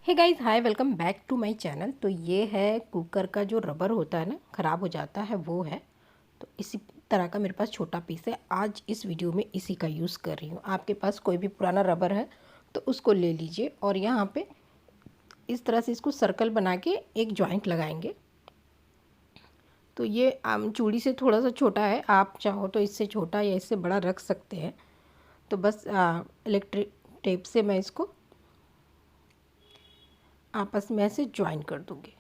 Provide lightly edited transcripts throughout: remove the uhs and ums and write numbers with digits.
Hey guys, hi, welcome back to my channel. तो ये है कुकर का जो रबर होता है ना, ख़राब हो जाता है वो है। तो इसी तरह का मेरे पास छोटा पीस है। आज इस वीडियो में इसी का यूज़ कर रही हूँ। आपके पास कोई भी पुराना रबर है तो उसको ले लीजिए और यहाँ पे इस तरह से इसको सर्कल बना के एक जॉइंट लगाएंगे। तो ये आम चूड़ी से थोड़ा सा छोटा है, आप चाहो तो इससे छोटा या इससे बड़ा रख सकते हैं। तो बस इलेक्ट्रिक टेप से मैं इसको आपस में ऐसे ज्वाइन कर दूँगी।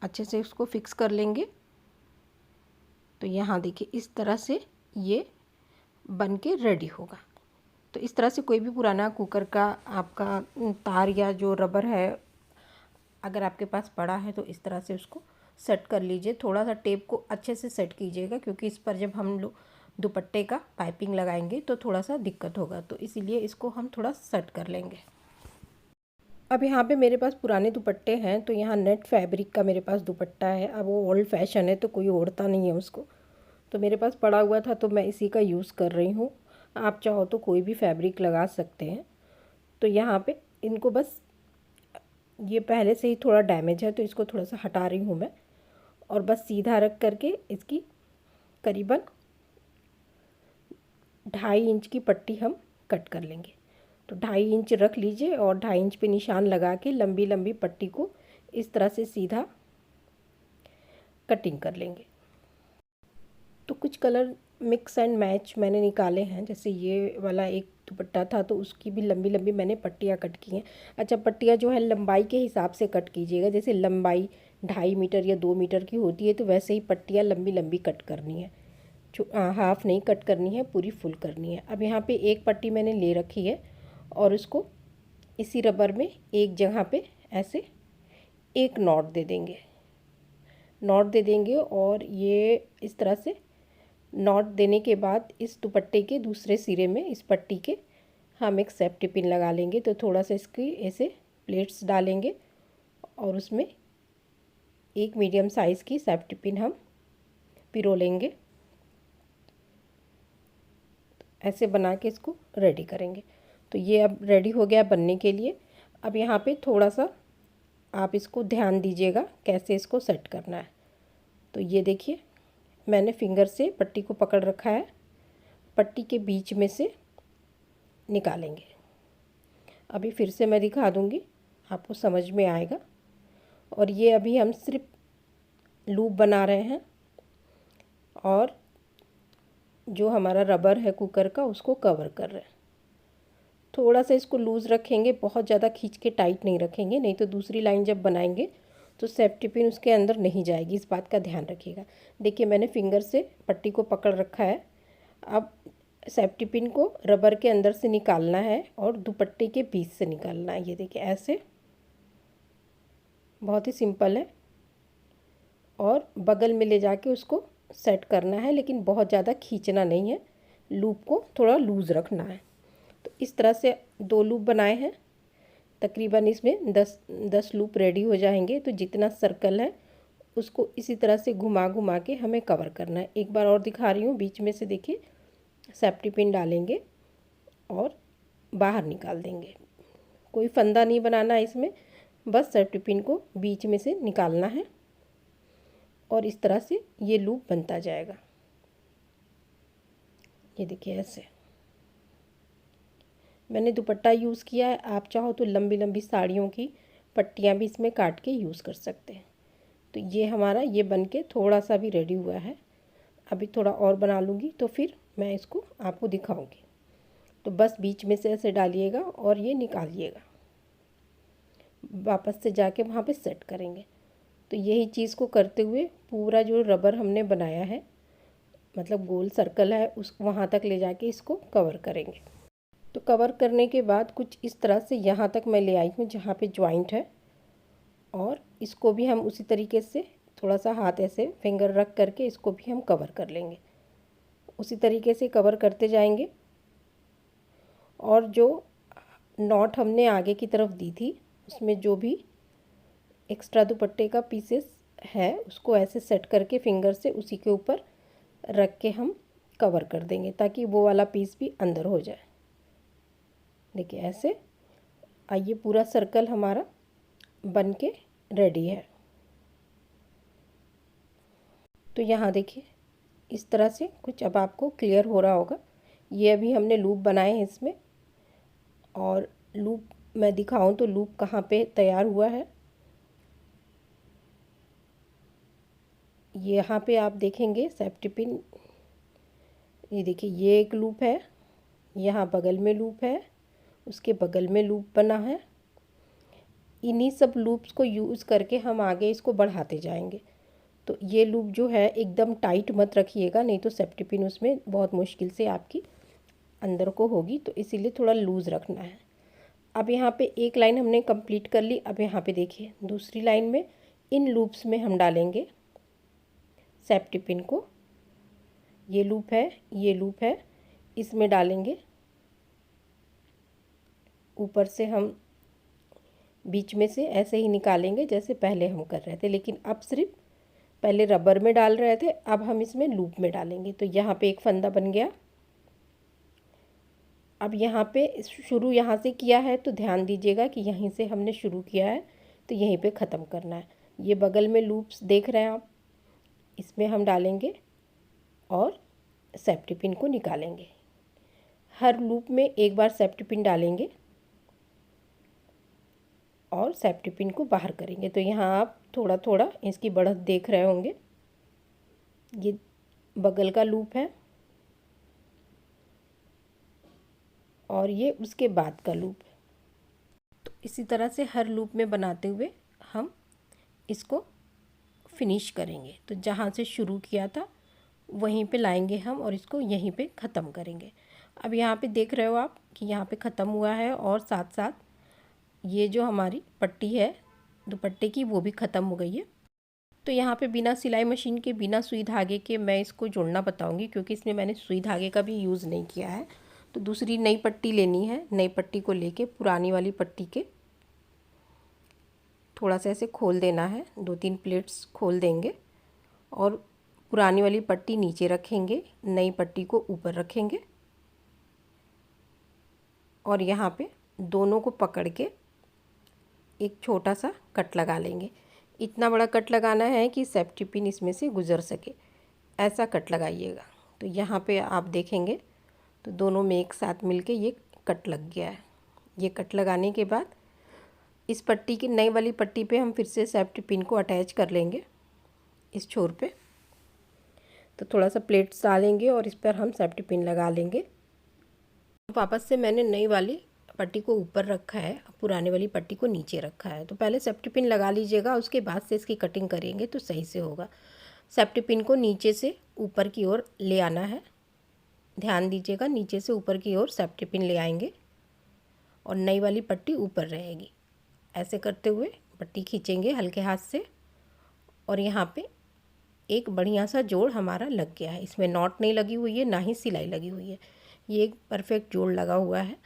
अच्छे से उसको फिक्स कर लेंगे। तो यहाँ देखिए इस तरह से ये बन के रेडी होगा। तो इस तरह से कोई भी पुराना कुकर का आपका तार या जो रबर है अगर आपके पास पड़ा है तो इस तरह से उसको सेट कर लीजिए। थोड़ा सा टेप को अच्छे से सेट कीजिएगा क्योंकि इस पर जब हम लोग दुपट्टे का पाइपिंग लगाएंगे तो थोड़ा सा दिक्कत होगा, तो इसीलिए इसको हम थोड़ा सेट कर लेंगे। अब यहाँ पे मेरे पास पुराने दुपट्टे हैं, तो यहाँ नेट फैब्रिक का मेरे पास दुपट्टा है। अब वो ओल्ड फैशन है तो कोई ओढ़ता नहीं है उसको, तो मेरे पास पड़ा हुआ था तो मैं इसी का यूज़ कर रही हूँ। आप चाहो तो कोई भी फैब्रिक लगा सकते हैं। तो यहाँ पे इनको बस, ये पहले से ही थोड़ा डैमेज है तो इसको थोड़ा सा हटा रही हूँ मैं, और बस सीधा रख करके इसकी करीबन 2.5 इंच की पट्टी हम कट कर लेंगे। तो 2.5 इंच रख लीजिए और 2.5 इंच पे निशान लगा के लंबी लंबी पट्टी को इस तरह से सीधा कटिंग कर लेंगे। तो कुछ कलर मिक्स एंड मैच मैंने निकाले हैं। जैसे ये वाला एक दुपट्टा था तो उसकी भी लंबी लंबी मैंने पट्टियाँ कट की हैं। अच्छा, पट्टियाँ जो है लंबाई के हिसाब से कट कीजिएगा। जैसे लंबाई 2.5 मीटर या 2 मीटर की होती है तो वैसे ही पट्टियाँ लंबी लंबी कट करनी है। हाफ नहीं कट करनी है, पूरी फुल करनी है। अब यहाँ पे एक पट्टी मैंने ले रखी है और उसको इसी रबर में एक जगह पे ऐसे एक नॉट दे देंगे और ये इस तरह से नॉट देने के बाद इस दुपट्टे के दूसरे सिरे में इस पट्टी के हम एक सेफ्टी पिन लगा लेंगे। तो थोड़ा सा इसकी ऐसे प्लेट्स डालेंगे और उसमें एक मीडियम साइज़ की सेफ्टी पिन हम पिरो लेंगे। ऐसे बना के इसको रेडी करेंगे। तो ये अब रेडी हो गया बनने के लिए। अब यहाँ पे थोड़ा सा आप इसको ध्यान दीजिएगा कैसे इसको सेट करना है। तो ये देखिए मैंने फिंगर से पट्टी को पकड़ रखा है, पट्टी के बीच में से निकालेंगे। अभी फिर से मैं दिखा दूँगी, आपको समझ में आएगा। और ये अभी हम सिर्फ लूप बना रहे हैं और जो हमारा रबर है कुकर का उसको कवर कर रहे हैं। थोड़ा सा इसको लूज़ रखेंगे, बहुत ज़्यादा खींच के टाइट नहीं रखेंगे, नहीं तो दूसरी लाइन जब बनाएंगे तो सेफ्टी पिन उसके अंदर नहीं जाएगी। इस बात का ध्यान रखिएगा। देखिए मैंने फिंगर से पट्टी को पकड़ रखा है। अब सेफ्टी पिन को रबर के अंदर से निकालना है और दुपट्टे के बीच से निकालना है। ये देखिए ऐसे, बहुत ही सिंपल है। और बगल में ले जाके उसको सेट करना है, लेकिन बहुत ज़्यादा खींचना नहीं है, लूप को थोड़ा लूज़ रखना है। तो इस तरह से 2 लूप बनाए हैं। तकरीबन इसमें 10 लूप रेडी हो जाएंगे। तो जितना सर्कल है उसको इसी तरह से घुमा घुमा के हमें कवर करना है। एक बार और दिखा रही हूँ, बीच में से देखिए सेफ्टी पिन डालेंगे और बाहर निकाल देंगे। कोई फंदा नहीं बनाना है इसमें, बस सेफ्टी पिन को बीच में से निकालना है और इस तरह से ये लूप बनता जाएगा। ये देखिए ऐसे मैंने दुपट्टा यूज़ किया है। आप चाहो तो लंबी लंबी साड़ियों की पट्टियाँ भी इसमें काट के यूज़ कर सकते हैं। तो ये हमारा ये बन के थोड़ा सा भी रेडी हुआ है। अभी थोड़ा और बना लूँगी तो फिर मैं इसको आपको दिखाऊंगी। तो बस बीच में से ऐसे डालिएगा और ये निकालिएगा, वापस से जाके वहाँ पे सेट करेंगे। तो यही चीज़ को करते हुए पूरा जो रबर हमने बनाया है, मतलब गोल सर्कल है, उस वहाँ तक ले जाके इसको कवर करेंगे। तो कवर करने के बाद कुछ इस तरह से यहाँ तक मैं ले आई हूँ जहाँ पे जॉइंट है, और इसको भी हम उसी तरीके से थोड़ा सा हाथ ऐसे फिंगर रख करके इसको भी हम कवर कर लेंगे। उसी तरीके से कवर करते जाएंगे। और जो नॉट हमने आगे की तरफ दी थी उसमें जो भी एक्स्ट्रा दुपट्टे का पीसेस है उसको ऐसे सेट करके फिंगर से उसी के ऊपर रख के हम कवर कर देंगे ताकि वो वाला पीस भी अंदर हो जाए। देखिए ऐसे ये पूरा सर्कल हमारा बन के रेडी है। तो यहाँ देखिए इस तरह से कुछ अब आपको क्लियर हो रहा होगा। ये अभी हमने लूप बनाए हैं इसमें, और लूप मैं दिखाऊं तो लूप कहाँ पे तैयार हुआ है। यहाँ पे आप देखेंगे सेफ्टी पिन, ये देखिए ये एक लूप है, यहाँ बगल में लूप है, उसके बगल में लूप बना है। इन्हीं सब लूप्स को यूज़ करके हम आगे इसको बढ़ाते जाएंगे। तो ये लूप जो है एकदम टाइट मत रखिएगा, नहीं तो सेफ्टी पिन उसमें बहुत मुश्किल से आपकी अंदर को होगी, तो इसीलिए थोड़ा लूज़ रखना है। अब यहाँ पे एक लाइन हमने कंप्लीट कर ली। अब यहाँ पे देखिए दूसरी लाइन में इन लूप्स में हम डालेंगे सेफ्टी पिन को। ये लूप है, ये लूप है, इसमें डालेंगे। ऊपर से हम बीच में से ऐसे ही निकालेंगे जैसे पहले हम कर रहे थे, लेकिन अब सिर्फ पहले रबर में डाल रहे थे, अब हम इसमें लूप में डालेंगे। तो यहाँ पे एक फंदा बन गया। अब यहाँ पे शुरू यहाँ से किया है तो ध्यान दीजिएगा कि यहीं से हमने शुरू किया है तो यहीं पे ख़त्म करना है। ये बगल में लूप्स देख रहे हैं आप, इसमें हम डालेंगे और सेफ्टी पिन को निकालेंगे। हर लूप में एक बार सेफ्टी पिन डालेंगे और सेफ्टी पिन को बाहर करेंगे। तो यहाँ आप थोड़ा थोड़ा इसकी बढ़त देख रहे होंगे। ये बगल का लूप है और ये उसके बाद का लूप है। तो इसी तरह से हर लूप में बनाते हुए हम इसको फिनिश करेंगे। तो जहाँ से शुरू किया था वहीं पे लाएंगे हम और इसको यहीं पे ख़त्म करेंगे। अब यहाँ पे देख रहे हो आप कि यहाँ पे ख़त्म हुआ है, और साथ साथ ये जो हमारी पट्टी है दुपट्टे की वो भी ख़त्म हो गई है। तो यहाँ पे बिना सिलाई मशीन के, बिना सुई धागे के मैं इसको जोड़ना बताऊँगी, क्योंकि इसमें मैंने सुई धागे का भी यूज़ नहीं किया है। तो दूसरी नई पट्टी लेनी है। नई पट्टी को लेके पुरानी वाली पट्टी के थोड़ा सा ऐसे खोल देना है, 2-3 प्लेट्स खोल देंगे और पुरानी वाली पट्टी नीचे रखेंगे, नई पट्टी को ऊपर रखेंगे और यहाँ पे दोनों को पकड़ के एक छोटा सा कट लगा लेंगे। इतना बड़ा कट लगाना है कि सेफ्टी पिन इसमें से गुजर सके, ऐसा कट लगाइएगा। तो यहाँ पे आप देखेंगे तो दोनों में एक साथ मिलके ये कट लग गया है। ये कट लगाने के बाद इस पट्टी की, नई वाली पट्टी पे हम फिर से सेफ्टी पिन को अटैच कर लेंगे इस छोर पे। तो थोड़ा सा प्लेट्स डालेंगे और इस पर हम सेफ्टी पिन लगा लेंगे। वापस से मैंने नई वाली पट्टी को ऊपर रखा है, पुराने वाली पट्टी को नीचे रखा है। तो पहले सेफ्टी पिन लगा लीजिएगा, उसके बाद से इसकी कटिंग करेंगे तो सही से होगा। सेफ्टी पिन को नीचे से ऊपर की ओर ले आना है, ध्यान दीजिएगा, नीचे से ऊपर की ओर सेफ्टी पिन ले आएंगे और नई वाली पट्टी ऊपर रहेगी। ऐसे करते हुए पट्टी खींचेंगे हल्के हाथ से और यहाँ पे एक बढ़िया सा जोड़ हमारा लग गया है। इसमें नॉट नहीं लगी हुई है, ना ही सिलाई लगी हुई है, ये एक परफेक्ट जोड़ लगा हुआ है।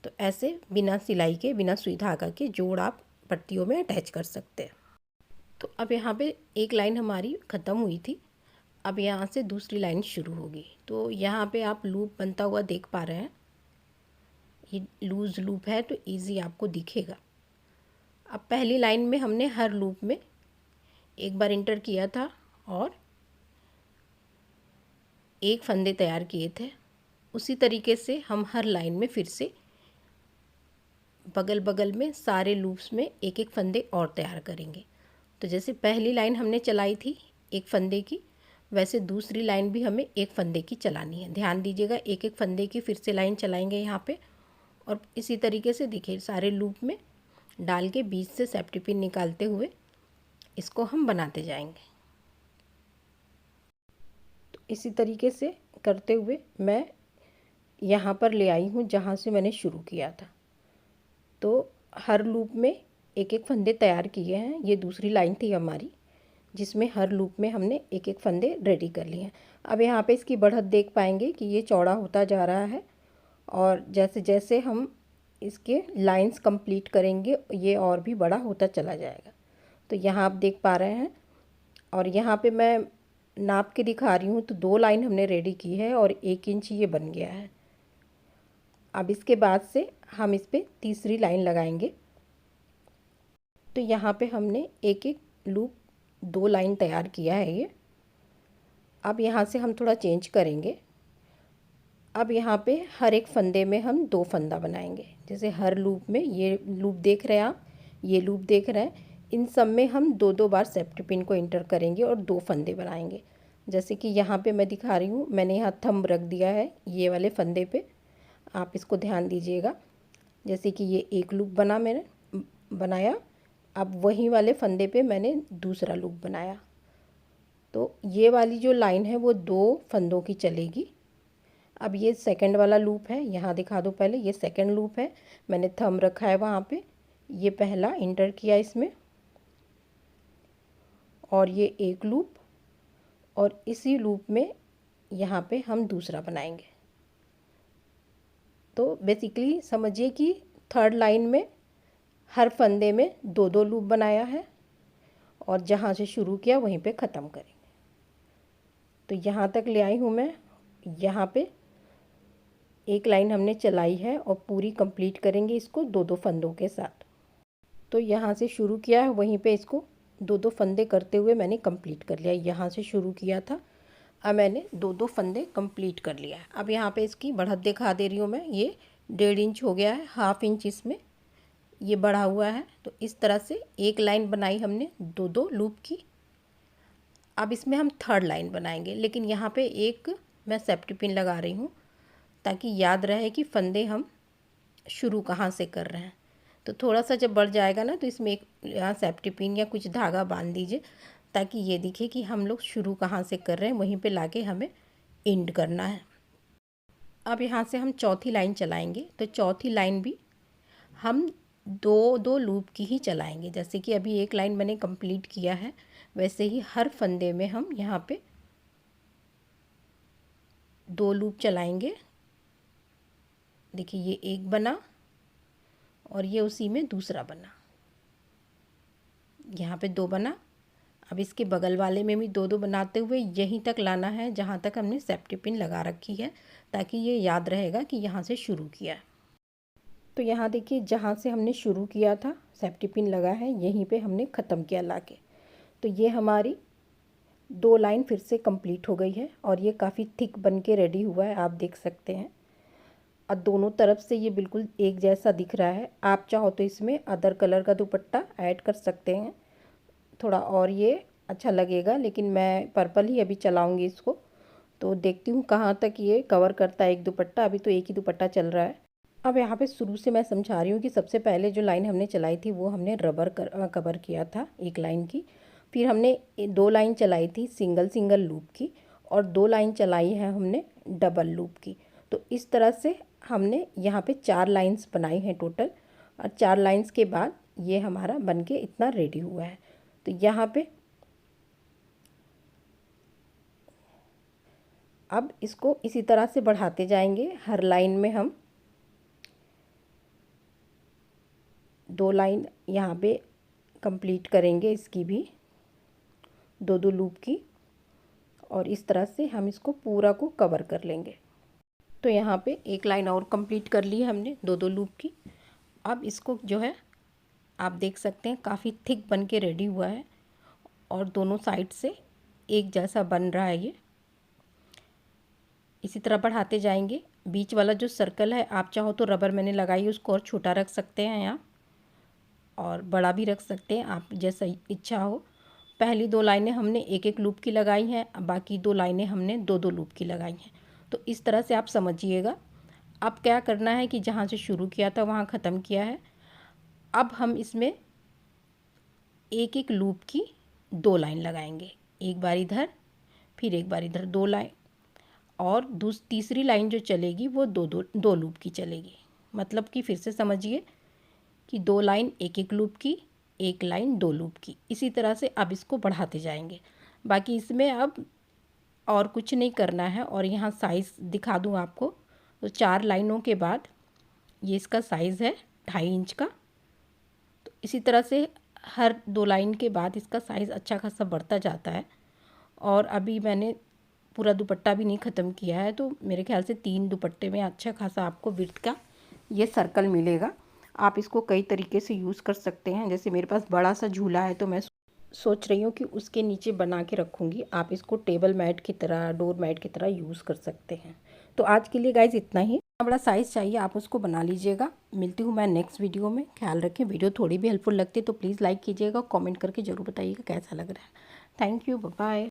तो ऐसे बिना सिलाई के, बिना सुई धागा के जोड़ आप पट्टियों में अटैच कर सकते हैं। तो अब यहाँ पे एक लाइन हमारी ख़त्म हुई थी, अब यहाँ से दूसरी लाइन शुरू होगी। तो यहाँ पे आप लूप बनता हुआ देख पा रहे हैं, ये लूज़ लूप है तो इजी आपको दिखेगा। अब पहली लाइन में हमने हर लूप में एक बार इंटर किया था और एक फंदे तैयार किए थे। उसी तरीके से हम हर लाइन में फिर से बगल बगल में सारे लूप्स में एक एक फंदे और तैयार करेंगे। तो जैसे पहली लाइन हमने चलाई थी एक फंदे की, वैसे दूसरी लाइन भी हमें एक फंदे की चलानी है। ध्यान दीजिएगा, एक एक फंदे की फिर से लाइन चलाएंगे यहाँ पे, और इसी तरीके से देखिए सारे लूप में डाल के बीच से सेफ्टी पिन निकालते हुए इसको हम बनाते जाएंगे। तो इसी तरीके से करते हुए मैं यहाँ पर ले आई हूँ जहाँ से मैंने शुरू किया था। तो हर लूप में एक एक फंदे तैयार किए हैं। ये दूसरी लाइन थी हमारी जिसमें हर लूप में हमने एक एक फंदे रेडी कर लिए हैं। अब यहाँ पे इसकी बढ़त देख पाएंगे कि ये चौड़ा होता जा रहा है, और जैसे जैसे हम इसके लाइंस कंप्लीट करेंगे ये और भी बड़ा होता चला जाएगा। तो यहाँ आप देख पा रहे हैं, और यहाँ पे मैं नाप के दिखा रही हूँ। तो 2 लाइन हमने रेडी की है और 1 इंच ये बन गया है। अब इसके बाद से हम इस पे तीसरी लाइन लगाएंगे। तो यहाँ पे हमने एक एक लूप 2 लाइन तैयार किया है ये। अब यहाँ से हम थोड़ा चेंज करेंगे। अब यहाँ पे हर एक फंदे में हम 2 फंदा बनाएंगे। जैसे हर लूप में, ये लूप देख रहे हैं आप, ये लूप देख रहे हैं, इन सब में हम 2-2 बार सेफ्टी पिन को इंटर करेंगे और 2 फंदे बनाएंगे। जैसे कि यहाँ पे मैं दिखा रही हूँ, मैंने यहाँ थंब रख दिया है ये वाले फंदे पे, आप इसको ध्यान दीजिएगा। जैसे कि ये एक लूप मैंने बनाया, अब वही वाले फंदे पे मैंने दूसरा लूप बनाया। तो ये वाली जो लाइन है वो 2 फंदों की चलेगी। अब ये सेकंड वाला लूप है, यहाँ दिखा दो पहले, ये सेकंड लूप है, मैंने थंब रखा है वहाँ पे, ये पहला इंटर किया इसमें, और ये एक लूप, और इसी लूप में यहाँ पे हम दूसरा बनाएंगे। तो बेसिकली समझिए कि थर्ड लाइन में हर फंदे में 2-2 लूप बनाया है और जहाँ से शुरू किया वहीं पे ख़त्म करेंगे। तो यहाँ तक ले आई हूँ मैं। यहाँ पे एक लाइन हमने चलाई है और पूरी कंप्लीट करेंगे इसको 2-2 फंदों के साथ। तो यहाँ से शुरू किया है वहीं पे इसको 2-2 फंदे करते हुए मैंने कंप्लीट कर लिया। यहाँ से शुरू किया था, अब मैंने 2-2 फंदे कंप्लीट कर लिया है। अब यहाँ पे इसकी बढ़त दिखा दे रही हूँ मैं, ये 1.5 इंच हो गया है, 1/2 इंच इसमें ये बढ़ा हुआ है। तो इस तरह से एक लाइन बनाई हमने 2-2 लूप की। अब इसमें हम थर्ड लाइन बनाएंगे, लेकिन यहाँ पे एक मैं सेफ्टी पिन लगा रही हूँ ताकि याद रहे कि फंदे हम शुरू कहाँ से कर रहे हैं। तो थोड़ा सा जब बढ़ जाएगा ना, तो इसमें एक यहाँ सेफ्टी पिन या कुछ धागा बांध दीजिए ताकि ये दिखे कि हम लोग शुरू कहाँ से कर रहे हैं, वहीं पे लाके हमें एंड करना है। अब यहाँ से हम चौथी लाइन चलाएंगे। तो चौथी लाइन भी हम 2-2 लूप की ही चलाएंगे। जैसे कि अभी एक लाइन मैंने कंप्लीट किया है, वैसे ही हर फंदे में हम यहाँ पे 2 लूप चलाएंगे। देखिए ये एक बना और ये उसी में दूसरा बना, यहाँ पे 2 बना। अब इसके बगल वाले में भी 2-2 बनाते हुए यहीं तक लाना है जहाँ तक हमने सेफ्टी पिन लगा रखी है, ताकि ये याद रहेगा कि यहाँ से शुरू किया है। तो यहाँ देखिए जहाँ से हमने शुरू किया था सेफ्टी पिन लगा है, यहीं पे हमने ख़त्म किया लाके। तो ये हमारी 2 लाइन फिर से कंप्लीट हो गई है और ये काफ़ी थिक बन के रेडी हुआ है, आप देख सकते हैं। और दोनों तरफ से ये बिल्कुल एक जैसा दिख रहा है। आप चाहो तो इसमें अदर कलर का दुपट्टा ऐड कर सकते हैं, थोड़ा और ये अच्छा लगेगा, लेकिन मैं पर्पल ही अभी चलाऊंगी इसको। तो देखती हूँ कहाँ तक ये कवर करता है एक दुपट्टा। अभी तो एक ही दुपट्टा चल रहा है। अब यहाँ पे शुरू से मैं समझा रही हूँ कि सबसे पहले जो लाइन हमने चलाई थी वो हमने रबर कवर किया था एक लाइन की। फिर हमने 2 लाइन चलाई थी सिंगल सिंगल लूप की, और 2 लाइन चलाई है हमने डबल लूप की। तो इस तरह से हमने यहाँ पे 4 लाइन्स बनाई हैं टोटल, और 4 लाइन्स के बाद ये हमारा बन के इतना रेडी हुआ है। तो यहाँ पे अब इसको इसी तरह से बढ़ाते जाएंगे। हर लाइन में हम 2 लाइन यहाँ पे कंप्लीट करेंगे, इसकी भी 2-2 लूप की, और इस तरह से हम इसको पूरा को कवर कर लेंगे। तो यहाँ पे एक लाइन और कंप्लीट कर ली है हमने 2-2 लूप की। अब इसको जो है आप देख सकते हैं काफ़ी थिक बन के रेडी हुआ है और दोनों साइड से एक जैसा बन रहा है ये। इसी तरह बढ़ाते जाएंगे। बीच वाला जो सर्कल है, आप चाहो तो रबर मैंने लगाई उसको और छोटा रख सकते हैं यहाँ, और बड़ा भी रख सकते हैं, आप जैसा इच्छा हो। पहली 2 लाइनें हमने एक एक लूप की लगाई हैं, बाकी 2 लाइनें हमने 2-2 लूप की लगाई हैं। तो इस तरह से आप समझिएगा। अब क्या करना है कि जहाँ से शुरू किया था वहाँ ख़त्म किया है। अब हम इसमें एक एक लूप की 2 लाइन लगाएंगे, एक बार इधर फिर एक बार इधर 2 लाइन, और तीसरी लाइन जो चलेगी वो 2 लूप की चलेगी। मतलब कि फिर से समझिए कि 2 लाइन एक एक लूप की, एक लाइन 2 लूप की। इसी तरह से अब इसको बढ़ाते जाएंगे। बाकी इसमें अब और कुछ नहीं करना है। और यहाँ साइज़ दिखा दूँ आपको, तो 4 लाइनों के बाद ये इसका साइज़ है 2.5 इंच का। तो इसी तरह से हर 2 लाइन के बाद इसका साइज़ अच्छा खासा बढ़ता जाता है। और अभी मैंने पूरा दुपट्टा भी नहीं ख़त्म किया है, तो मेरे ख्याल से 3 दुपट्टे में अच्छा खासा आपको विड्थ का ये सर्कल मिलेगा। आप इसको कई तरीके से यूज़ कर सकते हैं। जैसे मेरे पास बड़ा सा झूला है तो मैं सोच रही हूँ कि उसके नीचे बना के रखूँगी। आप इसको टेबल मैट की तरह, डोर मैट की तरह यूज़ कर सकते हैं। तो आज के लिए गाइज इतना ही। बड़ा साइज़ चाहिए आप उसको बना लीजिएगा। मिलती हूँ मैं नेक्स्ट वीडियो में। ख्याल रखें, वीडियो थोड़ी भी हेल्पफुल लगती है तो प्लीज़ लाइक कीजिएगा, कमेंट करके ज़रूर बताइएगा कैसा लग रहा है। Thank you, bye bye.